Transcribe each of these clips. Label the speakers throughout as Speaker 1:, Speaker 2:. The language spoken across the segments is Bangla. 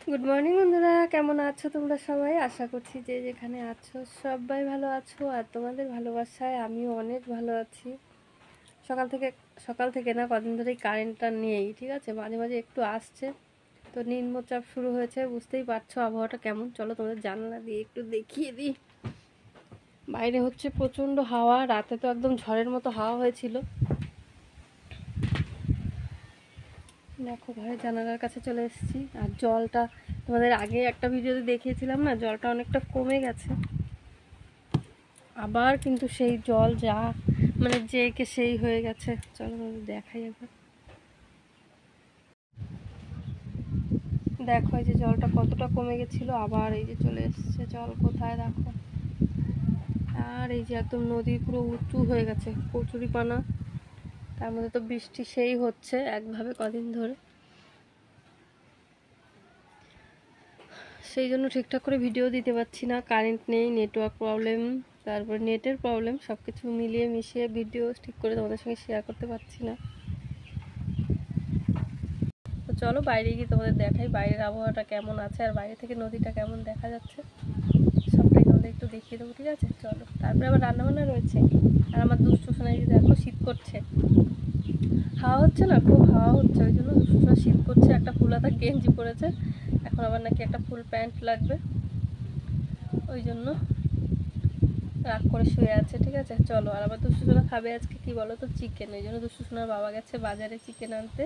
Speaker 1: গুড মর্নিং বন্ধুরা, কেমন আছো তোমরা সবাই? আশা করছি যে যেখানে আছো সবাই ভালো আছো, আর তোমাদের ভালোবাসায় আমিও অনেক ভালো আছি। সকাল থেকে না কদিন ধরেই কারেন্টটা নেই, ঠিক আছে, মাঝে মাঝে একটু আসছে। তো নিম্নচাপ শুরু হয়েছে, বুঝতেই পারছো আবহাওয়াটা কেমন। চলো তোমাদের জানলা দিয়ে একটু দেখিয়ে দিই। বাইরে হচ্ছে প্রচণ্ড হাওয়া, রাতে তো একদম ঝড়ের মতো হাওয়া হয়েছিল। দেখো ঘরের জানালার কাছে চলে এসেছি। আর জলটা তোমাদের আগে একটা ভিডিওতে দেখিয়েছিলাম না, জলটা অনেকটা কমে গেছে। আবার কিন্তু সেই জল যা মানে যেকে সেই হয়ে গেছে। চলো তোমাদের দেখাই একবার। দেখো এই যে জলটা কতটা কমে গেছিলো, আবার এই যে চলে এসছে জল। কোথায় দেখো। আর এই যে একদম নদী পুরো উঁচু হয়ে গেছে, কচুরিপানা। তার মধ্যে তো বৃষ্টি সেই হচ্ছে একভাবে কদিন ধরে, সেই জন্য ঠিকঠাক করে ভিডিও দিতে পারছি না। কারেন্ট নেই, নেটওয়ার্ক প্রবলেম, তারপর নেটের প্রবলেম, সব কিছু মিলিয়ে মিশিয়ে ভিডিও ঠিক করে তোমাদের সঙ্গে শেয়ার করতে পারছি না। তো চলো বাইরে গিয়ে তোমাদের দেখাই বাইরের আবহাওয়াটা কেমন আছে, আর বাইরে থেকে নদীটা কেমন দেখা যাচ্ছে সবটাই তোমাদের একটু দেখিয়ে দেবো, ঠিক আছে? চলো। তারপরে আবার রান্নাবান্না রয়েছে। আর আমার দুষ্টু সোনাই যে দেখো শীত করছে, হাওয়া হচ্ছে না, খুব হাওয়া হচ্ছে, ওই জন্য দুষ্টু সোনা শীত করছে। একটা ফুল হাতা গেঞ্জি পরেছে, এখন আবার নাকি একটা ফুল প্যান্ট লাগবে, ওই জন্য রাগ করে শুয়ে আছে, ঠিক আছে? চলো। আর আবার দুষ্টু সোনা খাবে আজকে কি বলো তো, চিকেন। ওই জন্য দুষ্টু সোনার বাবা গেছে বাজারে চিকেন আনতে,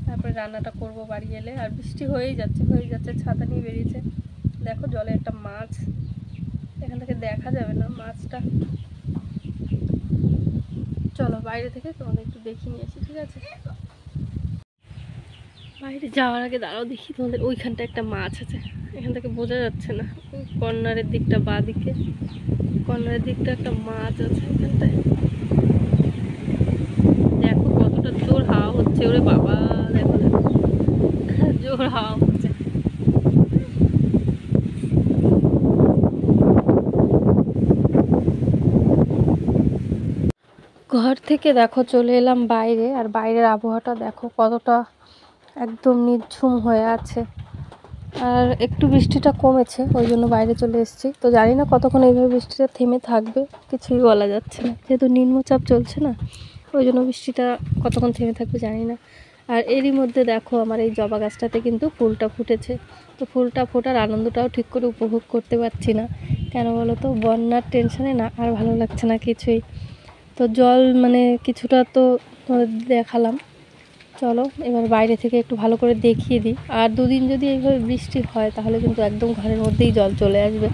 Speaker 1: তারপরে রান্নাটা করব বাড়ি এলে। আর বৃষ্টি হয়েই যাচ্ছে, ছাতা নিয়ে বেরিয়েছে। দেখো জলে একটা মাছ, এখান থেকে দেখা যাবে না মাছটা। চলো বাইরে থেকে তোমাদের একটু দেখিয়ে নিয়ে আসি, ঠিক আছে? বাইরে যাওয়ার আগে দাঁড়াও দেখি তোমাদের, ওইখানটা একটা মাছ আছে, এখান থেকে বোঝা যাচ্ছে না। কর্নারের দিকটা, বাঁ দিকে কর্নারের দিকটা একটা মাছ আছে এখানটায়। দেখো কতটা জোর হাওয়া হচ্ছে, ওরে বাবা দেখো দেখো জোর হাওয়া হচ্ছে। ঘর থেকে দেখো চলে এলাম বাইরে, আর বাইরের আবহাওয়াটা দেখো কতটা একদম নিঝুম হয়ে আছে। আর একটু বৃষ্টিটা কমেছে, ওই জন্য বাইরে চলে এসেছি। তো জানি না কতক্ষণ এইভাবে বৃষ্টিটা থেমে থাকবে, কিছুই বলা যাচ্ছে না, যেহেতু নিম্নচাপ চলছে না, ওই জন্য বৃষ্টিটা কতক্ষণ থেমে থাকবে জানি না। আর এরই মধ্যে দেখো আমার এই জবা গাছটাতে কিন্তু ফুলটা ফুটেছে। তো ফুলটা ফোটার আনন্দটাও ঠিক করে উপভোগ করতে পারছি না। কেন বলো তো, বন্যার টেনশনে না আর ভালো লাগছে না কিছুই। তো জল মানে কিছুটা তো দেখালাম। চলো এবার বাইরে থেকে একটু ভালো করে দেখিয়ে দিই। আর দুদিন যদি এইভাবে বৃষ্টি হয় তাহলে কিন্তু একদম ঘরের মধ্যেই জল চলে আসবে।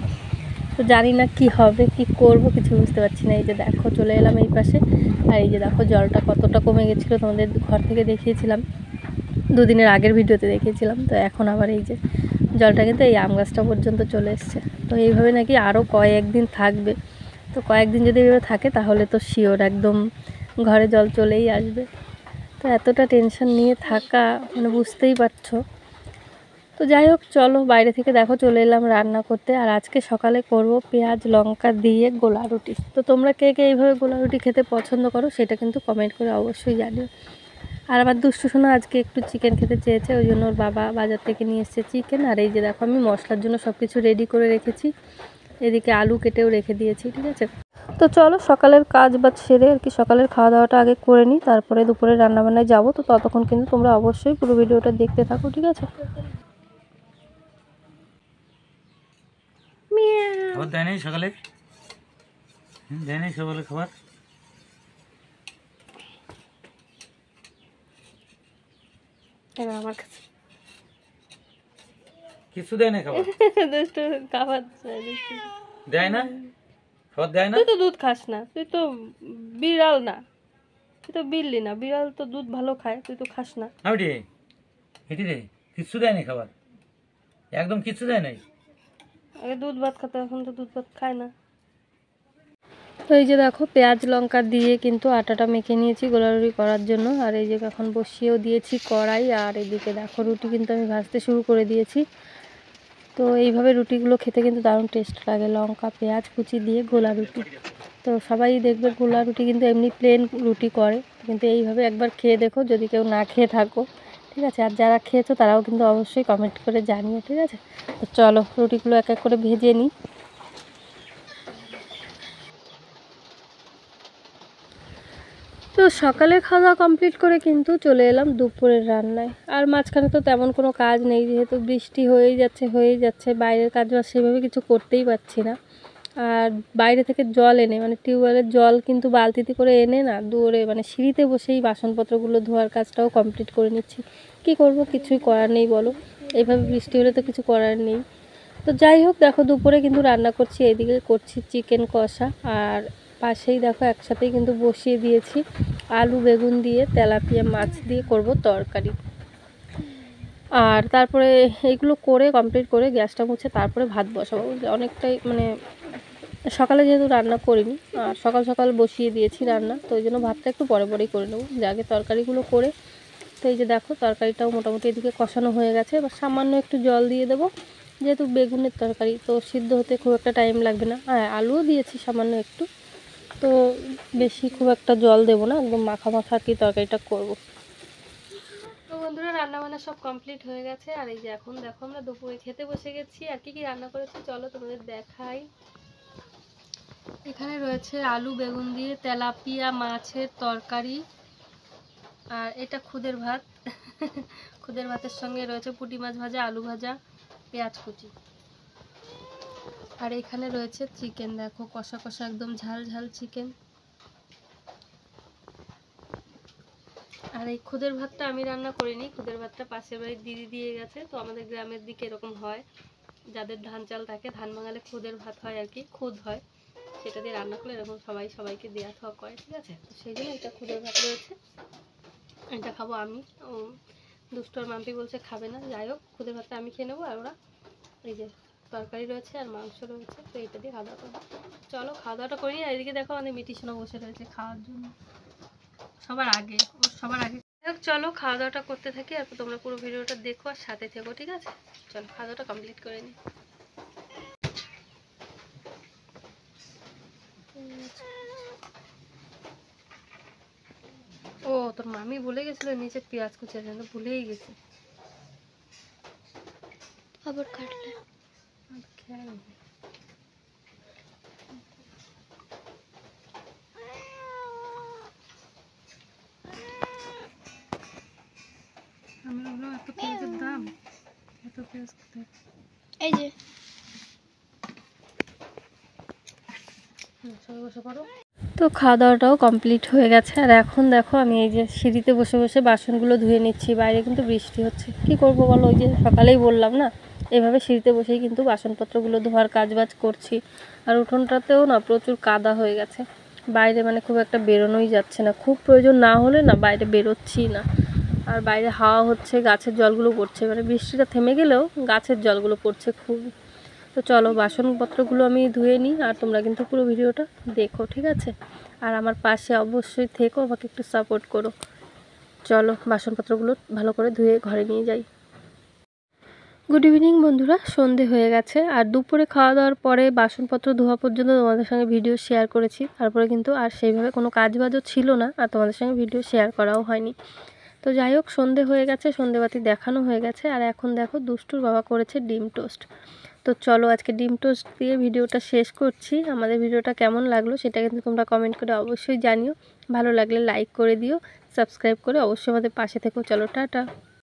Speaker 1: তো জানি না কি হবে, কি করব, কিছু বুঝতে পারছি না। এই যে দেখো চলে এলাম এই পাশে, আর এই যে দেখো জলটা কতটা কমে গেছিলো, তোমাদের ঘর থেকে দেখিয়েছিলাম, দুদিনের আগের ভিডিওতে দেখিয়েছিলাম। তো এখন আবার এই যে জলটা কিন্তু এই আম গাছটা পর্যন্ত চলে এসছে। তো এইভাবে নাকি আরও কয়েকদিন থাকবে। তো কয়েকদিন যদি এইভাবে থাকে তাহলে তো শিওর একদম ঘরে জল চলেই আসবে। তো এতটা টেনশন নিয়ে থাকা মানে বুঝতেই পারছো। তো যাই হোক, চলো বাইরে থেকে দেখো চলে এলাম রান্না করতে। আর আজকে সকালে করব পেঁয়াজ লঙ্কা দিয়ে গোলা রুটি। তো তোমরা কে কে এইভাবে গোলা রুটি খেতে পছন্দ করো সেটা কিন্তু কমেন্ট করে অবশ্যই জানিও। আর আমার দুষ্টু সোনা আজকে একটু চিকেন খেতে চেয়েছে, ওই জন্য ওর বাবা বাজার থেকে নিয়ে এসেছে চিকেন। আর এই যে দেখো আমি মশলার জন্য সব কিছু রেডি করে রেখেছি, এদিকে আলু কেটেও রেখে দিয়েছি, ঠিক আছে? তো চলো সকালের কাজ বাজ সেরে আর কি সকালের খাওয়া দাওয়াটা আগে করে নিই, তারপরে দুপুরে রান্নাবান্নায় যাবো। তো ততক্ষণ কিন্তু তোমরা অবশ্যই পুরো ভিডিওটা দেখতে থাকো, ঠিক আছে?
Speaker 2: খাবার দেয় নাই সকালে, দেয় নাই সকালে খাবার।
Speaker 1: আমার কাছে
Speaker 2: কিছু দেয় না খাবার,
Speaker 1: দুষ্টু খাবার
Speaker 2: দেয় না খাবার, দেয় না।
Speaker 1: তুই তো দুধ খাস না, তুই তো বিড়াল না, তুই তো বিল্লি না, বিড়াল তো দুধ ভালো খায়, তুই তো খাস না।
Speaker 2: আমি রে হেঁটি রে, কিচ্ছু দেয় নাই খাবার, একদম কিচ্ছু দেয় নাই।
Speaker 1: আগে দুধ ভাত খেতে, এখন তো দুধ ভাত খায় না। তো এই যে দেখো পেঁয়াজ লঙ্কা দিয়ে কিন্তু আটাটা মেখে নিয়েছি গোলা রুটি করার জন্য। আর এই যে এখন বসিয়েও দিয়েছি কড়াই, আর এদিকে দেখো রুটি কিন্তু আমি ভাজতে শুরু করে দিয়েছি। তো এইভাবে রুটিগুলো খেতে কিন্তু দারুণ টেস্ট লাগে, লঙ্কা পেঁয়াজ কুচি দিয়ে গোলা রুটি। তো সবাই দেখবে গোলা রুটি কিন্তু এমনি প্লেন রুটি করে, কিন্তু এইভাবে একবার খেয়ে দেখো, যদি কেউ না খেয়ে থাকো ঠিক আছে, আর যারা খেয়েছো তারাও কিন্তু অবশ্যই কমেন্ট করে জানিও, ঠিক আছে। তো চলো রুটিগুলো এক এক করে ভেজে নিই। তো সকালে খাওয়া দাওয়া কমপ্লিট করে কিন্তু চলে এলাম দুপুরের রান্নায়। আর মাঝখানে তো তেমন কোনো কাজ নেই, যেহেতু বৃষ্টি হয়েই যাচ্ছে, বাইরের কাজ বাজ সেভাবে কিছু করতেই পারছি না। আর বাইরে থেকে জল এনে, মানে টিউবওয়েলের জল কিন্তু বালতিতে করে এনে না দৌড়ে, মানে সিঁড়িতে বসেই বাসনপত্রগুলো ধোয়ার কাজটাও কমপ্লিট করে নিচ্ছি। কি করব, কিছুই করার নেই বলো, এইভাবে বৃষ্টি হলে তো কিছু করার নেই। তো যাই হোক, দেখো দুপুরে কিন্তু রান্না করছি, এইদিকে করছি চিকেন কষা, আর পাশেই দেখো একসাথেই কিন্তু বসিয়ে দিয়েছি আলু বেগুন দিয়ে তেলাপিয়া মাছ দিয়ে করব তরকারি। আর তারপরে এইগুলো করে কমপ্লিট করে গ্যাসটা মুছে তারপরে ভাত বসাবো। অনেকটাই মানে সকালে যেহেতু রান্না করিনি, আর সকাল সকাল বসিয়ে দিয়েছি রান্না, তো ওই জন্য ভাতটা একটু পরে পরেই করে নেবো, যে আগে তরকারিগুলো করে। তো এই যে দেখো তরকারিটাও মোটামুটি এদিকে কষানো হয়ে গেছে। এবার সামান্য একটু জল দিয়ে দেবো, যেহেতু বেগুনের তরকারি তো সিদ্ধ হতে খুব একটা টাইম লাগবে না। হ্যাঁ, আলুও দিয়েছি সামান্য একটু, তো বেশি খুব একটা জল দেবো না, একদম মাখা মাখা আর কি তরকারিটা করব। তো বন্ধুরা রান্নাবান্না সব কমপ্লিট হয়ে গেছে, আর এই যে এখন দেখো আমরা দুপুরে খেতে বসে গেছি। আর কি কি রান্না করেছি চলো তোমাদের দেখাই। এখানে রয়েছে আলু বেগুন দিয়ে তেলাপিয়া মাছের তরকারি, আর এটা খুদের ভাত। খুদের ভাতের সঙ্গে রয়েছে পুঁটি মাছ ভাজা, আলু ভাজা, পেঁয়াজ কুচি। আর এখানে রয়েছে চিকেন, দেখো কষা কষা একদম ঝাল ঝাল চিকেন। আর এই খুদের ভাতটা আমি রান্না করিনি, খুদের ভাতটা পাশের বাড়ির দিদি দিয়ে গেছে। তো আমাদের গ্রামের দিকে এরকম হয়, যাদের ধান চাল থাকে, ধান ভাঙালে খুদের ভাত হয় আর কি, খুদ হয়, সেটা দিয়ে রান্না করলে এরকম সবাই সবাইকে দেওয়া থাওয়া করে, ঠিক আছে। তো সেই জন্য এটা খুদের ভাত রয়েছে, এটা খাবো আমি। দুষ্টর মাম্পি বলছে খাবে না, যাই হোক খুদের ভাতটা আমি খেয়ে নেবো। আর ওরা এই যে তরকারি রয়েছে আর মাংস রয়েছে, তো এটা দিয়ে খাওয়া দাওয়া করবো। চলো খাওয়া দাওয়াটা করি। আর এদিকে দেখো আমাদের মিটি সোনা বসে রয়েছে খাওয়ার জন্য, সবার আগে চলো খাওয়া দাওয়াটা করতে থাকি, আর তোমরা পুরো ভিডিওটা দেখো আর সাথে থেকো, ঠিক আছে। চলো খাওয়া দাওয়াটা কমপ্লিট করে নিই। ও তোর মামি বলে গেছিল নিচে পেঁয়াজ কুচির জন্য, ভুলেই গেছি। আবার কাটলে খেয়াল নেই। আমি বললাম এত পেঁয়াজের দাম, এত পেঁয়াজ কোথায়? এই যে সবাই বসে পড়ো। তো খাওয়া দাওয়াটাও কমপ্লিট হয়ে গেছে, আর এখন দেখো আমি এই যে সিঁড়িতে বসে বসে বাসনগুলো ধুয়ে নিচ্ছি। বাইরে কিন্তু বৃষ্টি হচ্ছে, কি করব বলো, ওই যে সকালেই বললাম না, এভাবে সিঁড়িতে বসেই কিন্তু বাসনপত্রগুলো ধোয়ার কাজবাজ করছি। আর উঠোনটাতেও না প্রচুর কাদা হয়ে গেছে, বাইরে মানে খুব একটা বেরোনোই যাচ্ছে না, খুব প্রয়োজন না হলে না বাইরে বেরোচ্ছি না। আর বাইরে হাওয়া হচ্ছে, গাছের জলগুলো পড়ছে, মানে বৃষ্টিটা থেমে গেলেও গাছের জলগুলো পড়ছে খুব। তো চলো বাসনপত্রগুলো আমি ধুয়ে নিই, আর তোমরা কিন্তু পুরো ভিডিওটা দেখো, ঠিক আছে। আর আমার পাশে অবশ্যই থেকো, আমাকে একটু সাপোর্ট করো। চলো বাসনপত্রগুলো ভালো করে ধুয়ে ঘরে নিয়ে যাই। গুড ইভিনিং বন্ধুরা, সন্ধে হয়ে গেছে, আর দুপুরে খাওয়া দাওয়ার পরে বাসনপত্র ধোয়া পর্যন্ত তোমাদের সঙ্গে ভিডিও শেয়ার করেছি। তারপরে কিন্তু আর সেইভাবে কোনো কাজবাজও ছিল না, আর তোমাদের সঙ্গে ভিডিও শেয়ার করাও হয়নি। তো যাই হোক সন্ধে হয়ে গেছে, সন্ধেবাতি দেখানো হয়ে গেছে, আর এখন দেখো দুষ্টুর বাবা করেছে ডিম টোস্ট। তো চলো আজকে ডিম টোস্ট দিয়ে ভিডিওটা শেষ করছি। আমাদের ভিডিওটা কেমন লাগলো সেটা কিন্তু তোমরা কমেন্ট করে অবশ্যই জানিও। ভালো লাগলে লাইক করে দিও, সাবস্ক্রাইব করে অবশ্যই আমাদের পাশে থেকো। চলো টাটা।